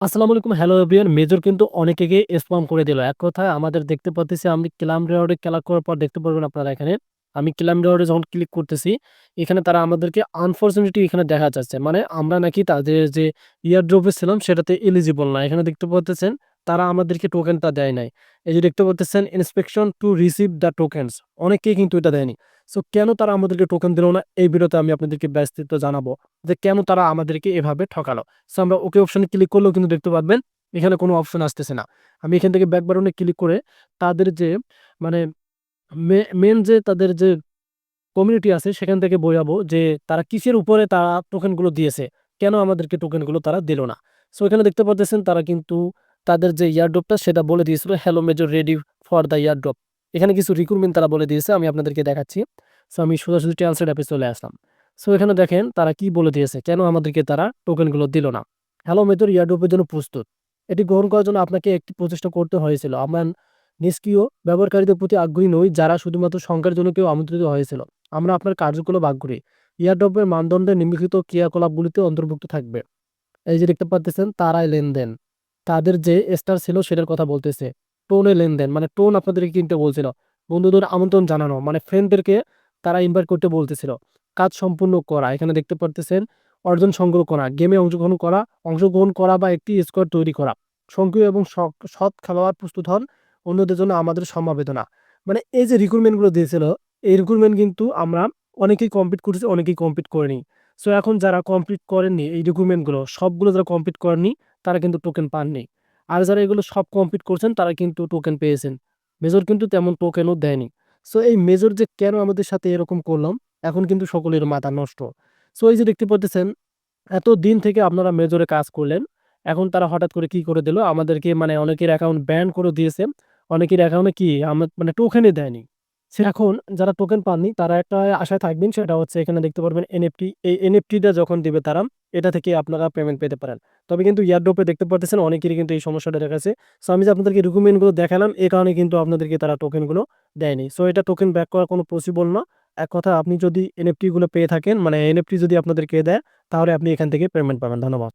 আসসালামু আলাইকুম। Hello everyone. Major কিন্তু অনেকেকে স্পাম করে দিল। এক কথায় আমাদের দেখতে পারতেছি আমি ক্লাম রিওয়ার্ডে খেলা করার পর দেখতে পারবেন আপনারা এখানে। আমি ক্লাম রিওয়ার্ডে যখন ক্লিক করতেছি, এখানে তারা আমাদেরকে আনফরচুনেটলি এখানে দেখা যাচ্ছে। মানে আমরা নাকি তাদের যে এয়ারড্রপে ছিলাম সেটাতে এলিজিবল না। এখানে দেখতে পারতেছেন তারা আমাদেরকে টোকেনটা দেয় নাই। এই যে দেখতে পারতেছেন inspection to receive the tokens. অনেকেই কিন্তু এটা দেয়নি। সো কেন তারা আমাদেরকে টোকেন দিল না? এই ভিডিওতে আমি আপনাদেরকে বিস্তারিত জানাবো যে কেন তারা আমাদেরকে এভাবে ঠকালো। সো আমরা ওকে অপশনে ক্লিক করলেও কিন্তু দেখতে পারবেন এখানে কোনো অপশন আসতেছে না। আমি এখান থেকে ব্যাক বাটনে ক্লিক করে তাদের যে মানে মেন যে তাদের যে কমিউনিটি আছে সেখান থেকে বোঝাবো যে তারা কিসের উপরে তারা টোকেনগুলো দিয়েছে, কেন আমাদেরকে টোকেনগুলো তারা দিল না। সো এখানে দেখতে পাচ্ছেন তারা কিন্তু তাদের যে ইয়ারড্রপটা সেটা বলে দিয়েছিল hello major ready for the airdrop. এখানে কিছু রিক্রুটমেন্ট তারা বলে দিয়েছে, আমি আপনাদেরকে দেখাচ্ছি। সো আমি সোজাসুজি ট্রান্সলেট অ্যাপে চলে আসলাম। সো এখানে দেখেন তারা কি বলে দিয়েছে, কেন আমাদেরকে তারা টোকেনগুলো দিল না। হ্যালো মেজর ইয়ারড্রপের জন্য প্রস্তুত। এটি গ্রহণ করার জন্য আপনাকে একটি প্রচেষ্টা করতে হয়েছিল। আমরা নিষ্ক্রিয় ব্যবহারকারীদের প্রতি আগ্রহী নই যারা শুধুমাত্র সংখ্যার জন্য কেউ আমন্ত্রিত হয়েছিল। আমরা আপনার কার্যকলাপ আগ্রহী। এয়ারড্রপের মানদণ্ডে নিম্নলিখিত ক্রিয়াকলাপগুলিতে অন্তর্ভুক্ত থাকবে। এই যে দেখতে পাচ্তেছেন তারাই লেনদেন। তাদের যে স্টার ছিল সেটার কথা বলতেছে। টোনে লেনদেন মানে টোন আপনাদেরকে কিনতে বলছিল। বন্ধুদের আমন্ত্রণ জানানো মানে ফ্রেন্ডদেরকে তারা ইনভাইট করতে বলতেছিল। কাজ সম্পূর্ণ করা। এখানে দেখতে পারতেছেন অর্জন সংগ্রহ করা, গেমে অংশগ্রহণ করা বা একটি স্কোয়াড তৈরি করা। সক্রিয় এবং সৎ খেলোয়াড় প্রস্তুত হন। অন্যদের জন্য আমাদের সমবেদনা। মানে এই যে রিক্রুটমেন্ট গুলো দিয়েছিল, এই রিক্রুটমেন্ট কিন্তু আমরা অনেকেই কমপ্লিট করেছি, অনেকেই কমপ্লিট করেনি। সো এখন যারা কমপ্লিট করেননি এই ডকুমেন্টগুলো সবগুলো যারা কমপ্লিট করেননি তারা কিন্তু টোকেন পাননি। আর যারা এগুলো সব কমপ্লিট করছেন তারা কিন্তু টোকেন পেয়েছেন। মেজর কিন্তু তেমন টোকেনও দেয়নি। সো এই মেজর যে কেন আমাদের সাথে এরকম করলাম, এখন কিন্তু সকলের মাথা নষ্ট। সো এই যে দেখতে পাচ্ছেন এত দিন থেকে আপনারা মেজরে কাজ করলেন, এখন তারা হঠাৎ করে কি করে দিল আমাদেরকে, মানে অনেকের অ্যাকাউন্ট ব্যান করে দিয়েছে। অনেকের অ্যাকাউন্টে কি মানে টোকেনই দেয়নি। সে এখন যারা টোকেন পাননি তারা একটা আশায় থাকবেন, সেটা হচ্ছে এখানে দেখতে পারবেন এনএফটি। এই এনএফটিটা যখন দিবে তারা, এটা থেকে আপনারা পেমেন্ট পেতে পারেন। তবে কিন্তু এয়ারড্রপে দেখতে পারতেছেন অনেকেরই কিন্তু এই সমস্যাটা দেখা গেছে। সো আমি যে আপনাদেরকে রিকমেন্ড গুলো দেখালাম এই কারণে কিন্তু আপনাদেরকে তারা টোকেন গুলো দেয়নি। সো এটা টোকেন ব্যাক করা কোনো পসিবল না। এক কথা আপনি যদি এনএফটি গুলো পেয়ে থাকেন, মানে এনএফটি যদি আপনাদেরকে দেয় তাহলে আপনি এখান থেকে পেমেন্ট পাবেন। ধন্যবাদ।